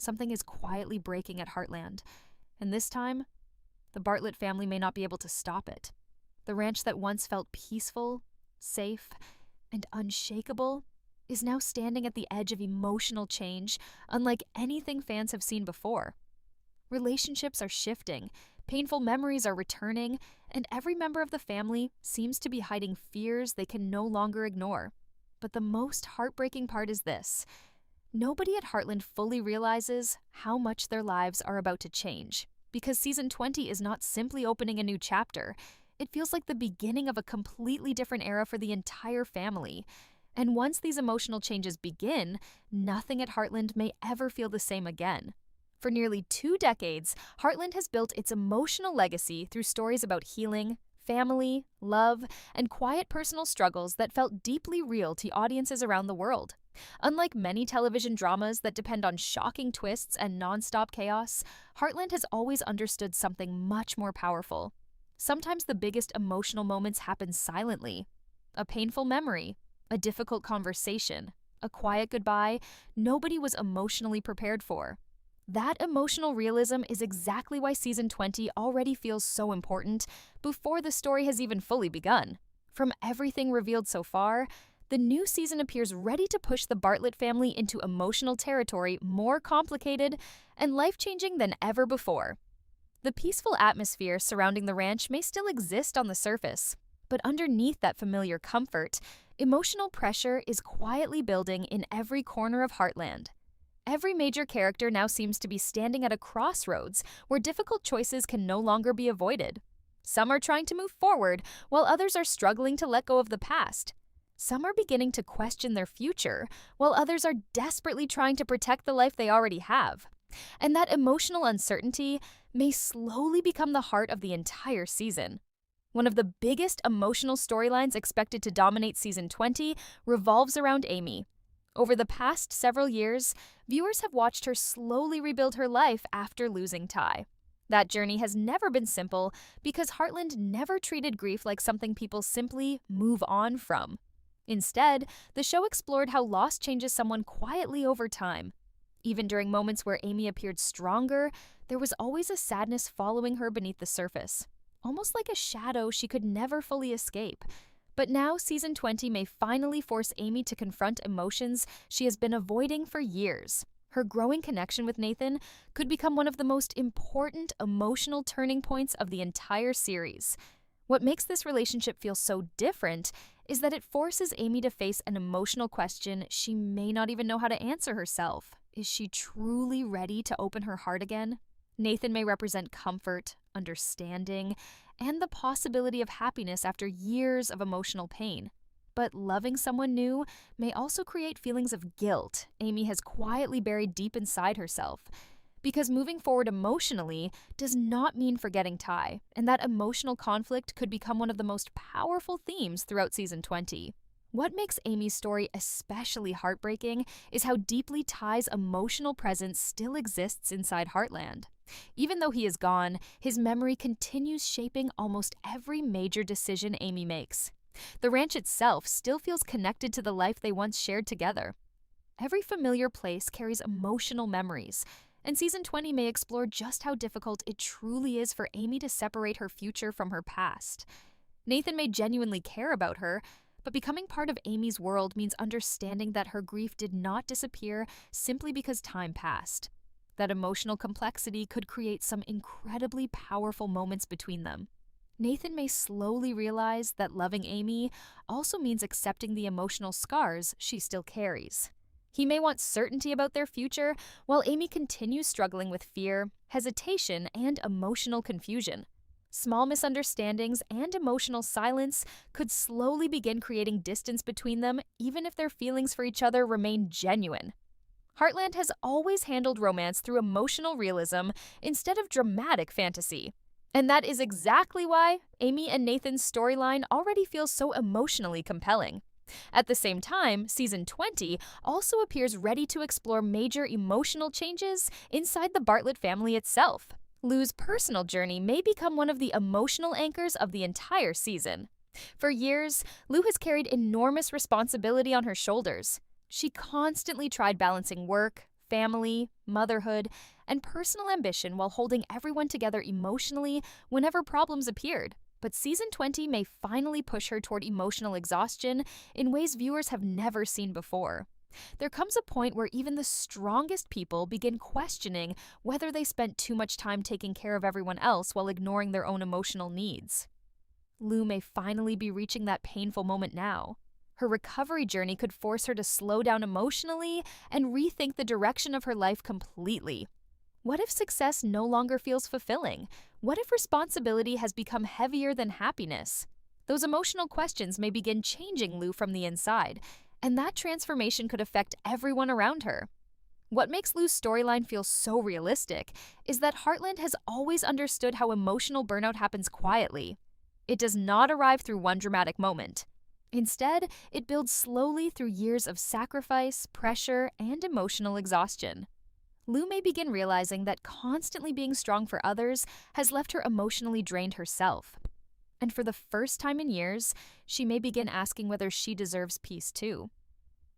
something is quietly breaking at Heartland. And this time, the Bartlett family may not be able to stop it. The ranch that once felt peaceful, safe, and unshakable is now standing at the edge of emotional change unlike anything fans have seen before. Relationships are shifting, painful memories are returning, and every member of the family seems to be hiding fears they can no longer ignore. But the most heartbreaking part is this: nobody at Heartland fully realizes how much their lives are about to change, because season 20 is not simply opening a new chapter. It feels like the beginning of a completely different era for the entire family. And once these emotional changes begin, nothing at Heartland may ever feel the same again. For nearly 2 decades, Heartland has built its emotional legacy through stories about healing, family, love, and quiet personal struggles that felt deeply real to audiences around the world. Unlike many television dramas that depend on shocking twists and non-stop chaos, Heartland has always understood something much more powerful. Sometimes the biggest emotional moments happen silently. A painful memory, a difficult conversation, a quiet goodbye nobody was emotionally prepared for. That emotional realism is exactly why season 20 already feels so important before the story has even fully begun. From everything revealed so far, the new season appears ready to push the Bartlett family into emotional territory more complicated and life-changing than ever before. The peaceful atmosphere surrounding the ranch may still exist on the surface, but underneath that familiar comfort, emotional pressure is quietly building in every corner of Heartland. Every major character now seems to be standing at a crossroads where difficult choices can no longer be avoided. Some are trying to move forward, while others are struggling to let go of the past. Some are beginning to question their future, while others are desperately trying to protect the life they already have. And that emotional uncertainty may slowly become the heart of the entire season. One of the biggest emotional storylines expected to dominate season 20 revolves around Amy. Over the past several years, viewers have watched her slowly rebuild her life after losing Ty. That journey has never been simple because Heartland never treated grief like something people simply move on from. Instead, the show explored how loss changes someone quietly over time. Even during moments where Amy appeared stronger, there was always a sadness following her beneath the surface, almost like a shadow she could never fully escape. But now, season 20 may finally force Amy to confront emotions she has been avoiding for years. Her growing connection with Nathan could become one of the most important emotional turning points of the entire series. What makes this relationship feel so different is that it forces Amy to face an emotional question she may not even know how to answer herself. Is she truly ready to open her heart again? Nathan may represent comfort, understanding, and the possibility of happiness after years of emotional pain. But loving someone new may also create feelings of guilt Amy has quietly buried deep inside herself. Because moving forward emotionally does not mean forgetting Ty, and that emotional conflict could become one of the most powerful themes throughout season 20. What makes Amy's story especially heartbreaking is how deeply Ty's emotional presence still exists inside Heartland. Even though he is gone, his memory continues shaping almost every major decision Amy makes. The ranch itself still feels connected to the life they once shared together. Every familiar place carries emotional memories, and season 20 may explore just how difficult it truly is for Amy to separate her future from her past. Nathan may genuinely care about her, but becoming part of Amy's world means understanding that her grief did not disappear simply because time passed. That emotional complexity could create some incredibly powerful moments between them. Nathan may slowly realize that loving Amy also means accepting the emotional scars she still carries. He may want certainty about their future, while Amy continues struggling with fear, hesitation, and emotional confusion. Small misunderstandings and emotional silence could slowly begin creating distance between them, even if their feelings for each other remain genuine. Heartland has always handled romance through emotional realism instead of dramatic fantasy. And that is exactly why Amy and Nathan's storyline already feels so emotionally compelling. At the same time, season 20 also appears ready to explore major emotional changes inside the Bartlett family itself. Lou's personal journey may become one of the emotional anchors of the entire season. For years, Lou has carried enormous responsibility on her shoulders. She constantly tried balancing work, family, motherhood, and personal ambition while holding everyone together emotionally whenever problems appeared. But season 20 may finally push her toward emotional exhaustion in ways viewers have never seen before. There comes a point where even the strongest people begin questioning whether they spent too much time taking care of everyone else while ignoring their own emotional needs. Lou may finally be reaching that painful moment now. Her recovery journey could force her to slow down emotionally and rethink the direction of her life completely. What if success no longer feels fulfilling? What if responsibility has become heavier than happiness? Those emotional questions may begin changing Lou from the inside, and that transformation could affect everyone around her. What makes Lou's storyline feel so realistic is that Heartland has always understood how emotional burnout happens quietly. It does not arrive through one dramatic moment. Instead, it builds slowly through years of sacrifice, pressure, and emotional exhaustion. Lou may begin realizing that constantly being strong for others has left her emotionally drained herself. And for the first time in years, she may begin asking whether she deserves peace too.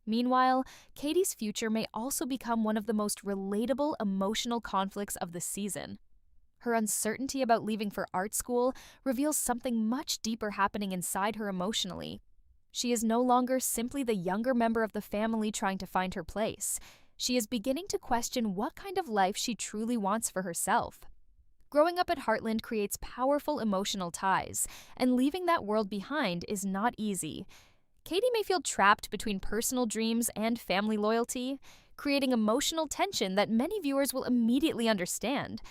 Meanwhile, Katie's future may also become one of the most relatable emotional conflicts of the season. Her uncertainty about leaving for art school reveals something much deeper happening inside her emotionally. She is no longer simply the younger member of the family trying to find her place. She is beginning to question what kind of life she truly wants for herself. Growing up at Heartland creates powerful emotional ties, and leaving that world behind is not easy. Katie may feel trapped between personal dreams and family loyalty, creating emotional tension that many viewers will immediately understand.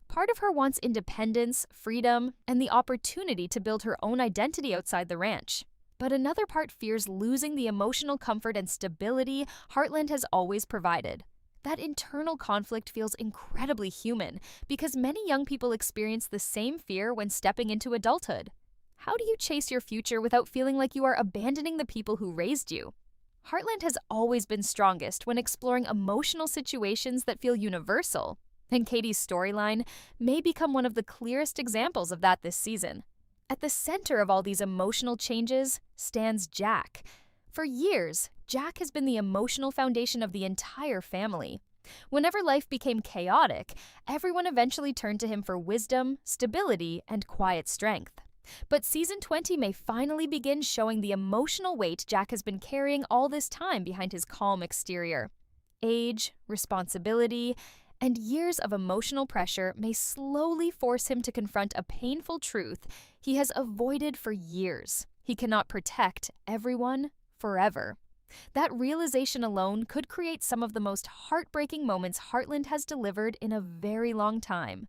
Part of her wants independence, freedom, and the opportunity to build her own identity outside the ranch. But another part fears losing the emotional comfort and stability Heartland has always provided. That internal conflict feels incredibly human because many young people experience the same fear when stepping into adulthood. How do you chase your future without feeling like you are abandoning the people who raised you? Heartland has always been strongest when exploring emotional situations that feel universal, and Katie's storyline may become one of the clearest examples of that this season. At the center of all these emotional changes stands Jack. For years, Jack has been the emotional foundation of the entire family. Whenever life became chaotic, everyone eventually turned to him for wisdom, stability, and quiet strength. But season 20 may finally begin showing the emotional weight Jack has been carrying all this time behind his calm exterior. Age, responsibility, and years of emotional pressure may slowly force him to confront a painful truth he has avoided for years. He cannot protect everyone forever. That realization alone could create some of the most heartbreaking moments Heartland has delivered in a very long time.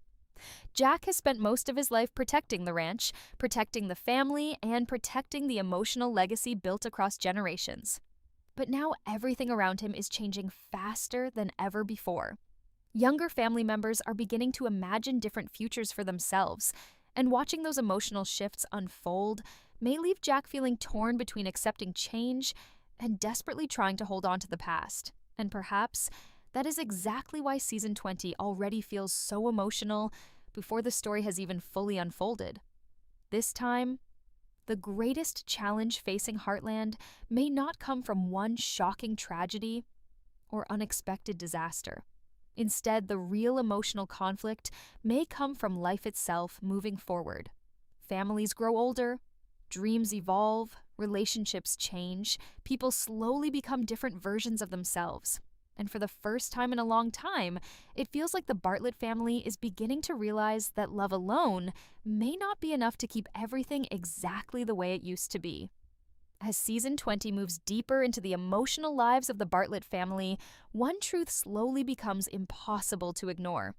Jack has spent most of his life protecting the ranch, protecting the family, and protecting the emotional legacy built across generations. But now everything around him is changing faster than ever before. Younger family members are beginning to imagine different futures for themselves, and watching those emotional shifts unfold may leave Jack feeling torn between accepting change and desperately trying to hold on to the past. And perhaps that is exactly why season 20 already feels so emotional before the story has even fully unfolded. This time, the greatest challenge facing Heartland may not come from one shocking tragedy or unexpected disaster. Instead, the real emotional conflict may come from life itself moving forward. Families grow older, dreams evolve, relationships change, people slowly become different versions of themselves. And for the first time in a long time, it feels like the Bartlett family is beginning to realize that love alone may not be enough to keep everything exactly the way it used to be. As season 20 moves deeper into the emotional lives of the Bartlett family, one truth slowly becomes impossible to ignore.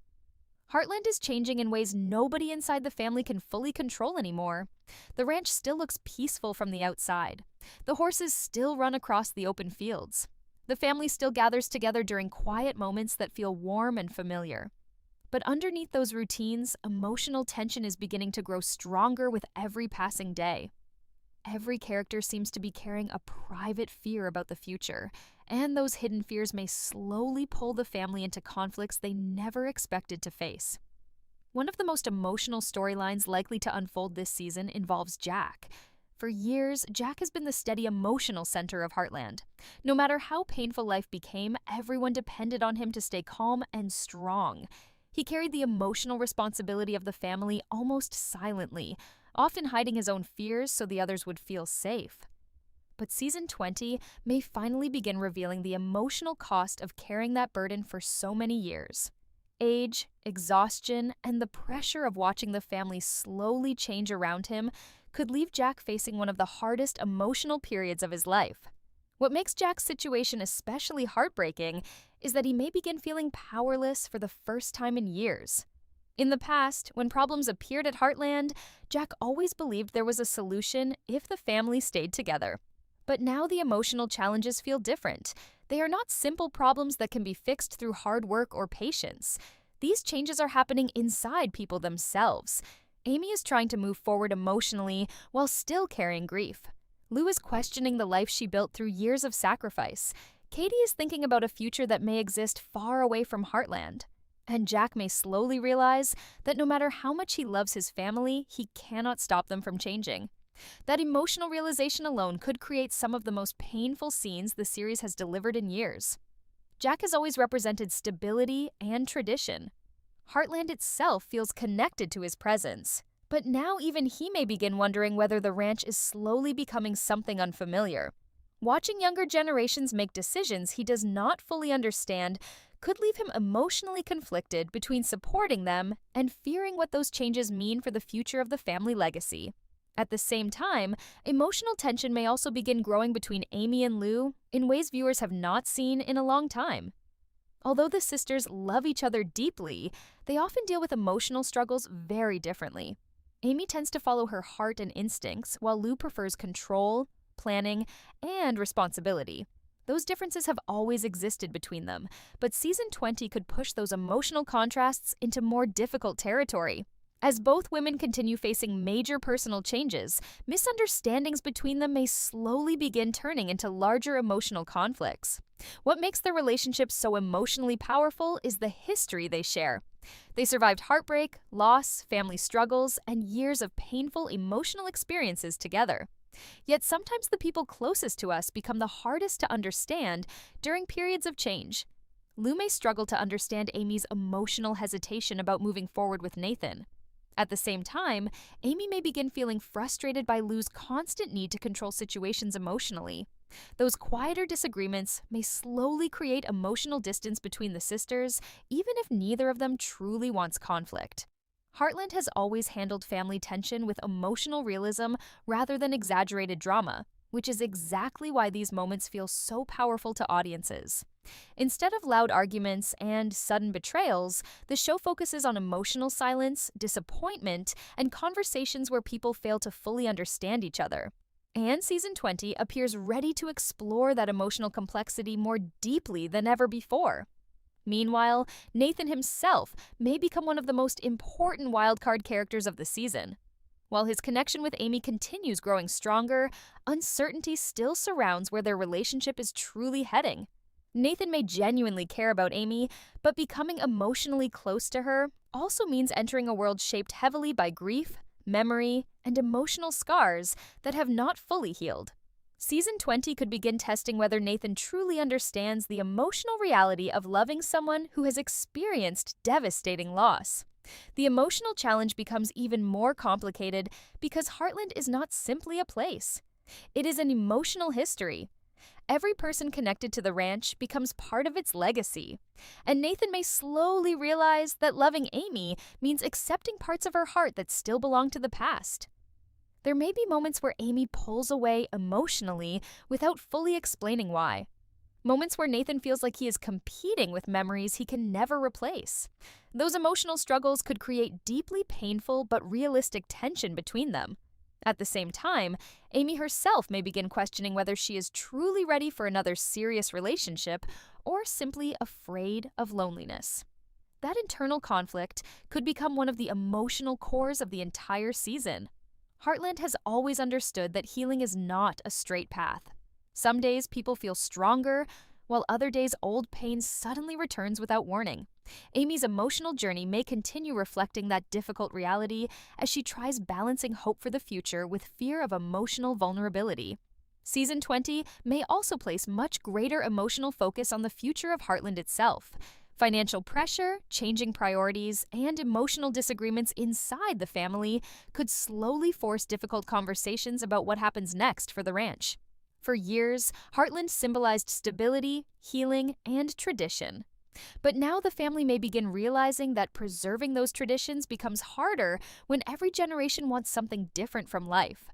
Heartland is changing in ways nobody inside the family can fully control anymore. The ranch still looks peaceful from the outside. The horses still run across the open fields. The family still gathers together during quiet moments that feel warm and familiar. But underneath those routines, emotional tension is beginning to grow stronger with every passing day. Every character seems to be carrying a private fear about the future, and those hidden fears may slowly pull the family into conflicts they never expected to face. One of the most emotional storylines likely to unfold this season involves Jack. For years, Jack has been the steady emotional center of Heartland. No matter how painful life became, everyone depended on him to stay calm and strong. He carried the emotional responsibility of the family almost silently, often hiding his own fears so the others would feel safe. But season 20 may finally begin revealing the emotional cost of carrying that burden for so many years. Age, exhaustion, and the pressure of watching the family slowly change around him could leave Jack facing one of the hardest emotional periods of his life. What makes Jack's situation especially heartbreaking is that he may begin feeling powerless for the first time in years. In the past, when problems appeared at Heartland, Jack always believed there was a solution if the family stayed together. But now the emotional challenges feel different. They are not simple problems that can be fixed through hard work or patience. These changes are happening inside people themselves. Amy is trying to move forward emotionally while still carrying grief. Lou is questioning the life she built through years of sacrifice. Katie is thinking about a future that may exist far away from Heartland. And Jack may slowly realize that no matter how much he loves his family, he cannot stop them from changing. That emotional realization alone could create some of the most painful scenes the series has delivered in years. Jack has always represented stability and tradition. Heartland itself feels connected to his presence. But now even he may begin wondering whether the ranch is slowly becoming something unfamiliar. Watching younger generations make decisions he does not fully understand could leave him emotionally conflicted between supporting them and fearing what those changes mean for the future of the family legacy. At the same time, emotional tension may also begin growing between Amy and Lou in ways viewers have not seen in a long time. Although the sisters love each other deeply, they often deal with emotional struggles very differently. Amy tends to follow her heart and instincts, while Lou prefers control, planning, and responsibility. Those differences have always existed between them, but season 20 could push those emotional contrasts into more difficult territory. As both women continue facing major personal changes, misunderstandings between them may slowly begin turning into larger emotional conflicts. What makes their relationship so emotionally powerful is the history they share. They survived heartbreak, loss, family struggles, and years of painful emotional experiences together. Yet sometimes the people closest to us become the hardest to understand during periods of change. Lou may struggle to understand Amy's emotional hesitation about moving forward with Nathan. At the same time, Amy may begin feeling frustrated by Lou's constant need to control situations emotionally. Those quieter disagreements may slowly create emotional distance between the sisters, even if neither of them truly wants conflict. Heartland has always handled family tension with emotional realism rather than exaggerated drama, which is exactly why these moments feel so powerful to audiences. Instead of loud arguments and sudden betrayals, the show focuses on emotional silence, disappointment, and conversations where people fail to fully understand each other. And season 20 appears ready to explore that emotional complexity more deeply than ever before. Meanwhile, Nathan himself may become one of the most important wildcard characters of the season. While his connection with Amy continues growing stronger, uncertainty still surrounds where their relationship is truly heading. Nathan may genuinely care about Amy, but becoming emotionally close to her also means entering a world shaped heavily by grief, memory, and emotional scars that have not fully healed. Season 20 could begin testing whether Nathan truly understands the emotional reality of loving someone who has experienced devastating loss. The emotional challenge becomes even more complicated because Heartland is not simply a place. It is an emotional history. Every person connected to the ranch becomes part of its legacy. And Nathan may slowly realize that loving Amy means accepting parts of her heart that still belong to the past. There may be moments where Amy pulls away emotionally without fully explaining why. Moments where Nathan feels like he is competing with memories he can never replace. Those emotional struggles could create deeply painful but realistic tension between them. At the same time, Amy herself may begin questioning whether she is truly ready for another serious relationship or simply afraid of loneliness. That internal conflict could become one of the emotional cores of the entire season. Heartland has always understood that healing is not a straight path. Some days people feel stronger, while other days old pain suddenly returns without warning. Amy's emotional journey may continue reflecting that difficult reality as she tries balancing hope for the future with fear of emotional vulnerability. Season 20 may also place much greater emotional focus on the future of Heartland itself. Financial pressure, changing priorities, and emotional disagreements inside the family could slowly force difficult conversations about what happens next for the ranch. For years, Heartland symbolized stability, healing, and tradition. But now the family may begin realizing that preserving those traditions becomes harder when every generation wants something different from life.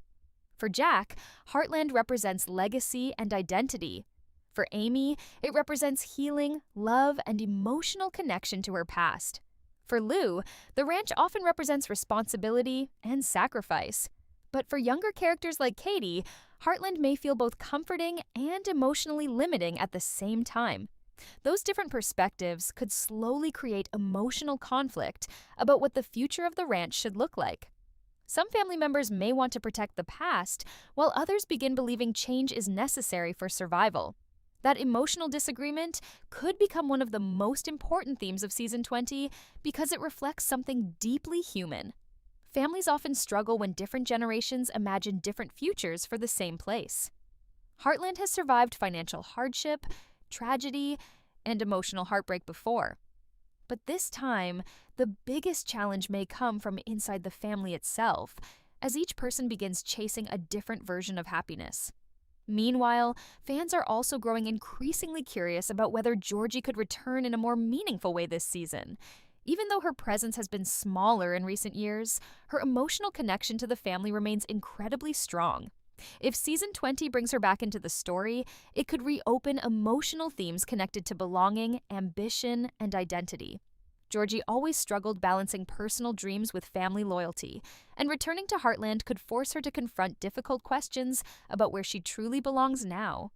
For Jack, Heartland represents legacy and identity. For Amy, it represents healing, love, and emotional connection to her past. For Lou, the ranch often represents responsibility and sacrifice. But for younger characters like Katie, Heartland may feel both comforting and emotionally limiting at the same time. Those different perspectives could slowly create emotional conflict about what the future of the ranch should look like. Some family members may want to protect the past, while others begin believing change is necessary for survival. That emotional disagreement could become one of the most important themes of Season 20 because it reflects something deeply human. Families often struggle when different generations imagine different futures for the same place. Heartland has survived financial hardship, tragedy, and emotional heartbreak before. But this time, the biggest challenge may come from inside the family itself, as each person begins chasing a different version of happiness. Meanwhile, fans are also growing increasingly curious about whether Georgie could return in a more meaningful way this season. Even though her presence has been smaller in recent years, her emotional connection to the family remains incredibly strong. If Season 20 brings her back into the story, it could reopen emotional themes connected to belonging, ambition, and identity. Georgie always struggled balancing personal dreams with family loyalty, and returning to Heartland could force her to confront difficult questions about where she truly belongs now.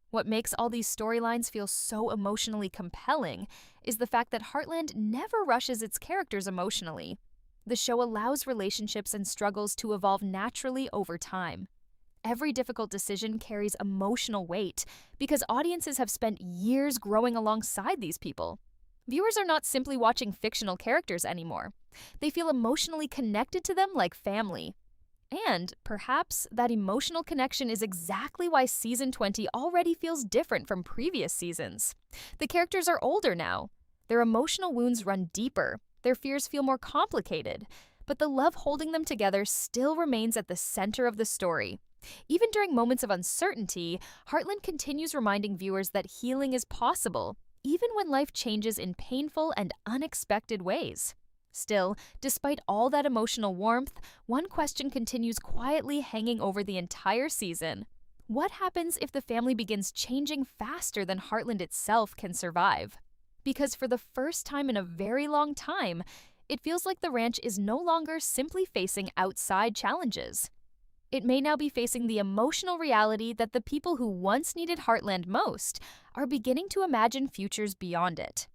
What makes all these storylines feel so emotionally compelling is the fact that Heartland never rushes its characters emotionally. The show allows relationships and struggles to evolve naturally over time. Every difficult decision carries emotional weight because audiences have spent years growing alongside these people. Viewers are not simply watching fictional characters anymore. They feel emotionally connected to them like family. And perhaps that emotional connection is exactly why Season 20 already feels different from previous seasons. The characters are older now. Their emotional wounds run deeper. Their fears feel more complicated. But the love holding them together still remains at the center of the story. Even during moments of uncertainty, Heartland continues reminding viewers that healing is possible, even when life changes in painful and unexpected ways. Still, despite all that emotional warmth, one question continues quietly hanging over the entire season. What happens if the family begins changing faster than Heartland itself can survive? Because for the first time in a very long time, it feels like the ranch is no longer simply facing outside challenges. It may now be facing the emotional reality that the people who once needed Heartland most are beginning to imagine futures beyond it.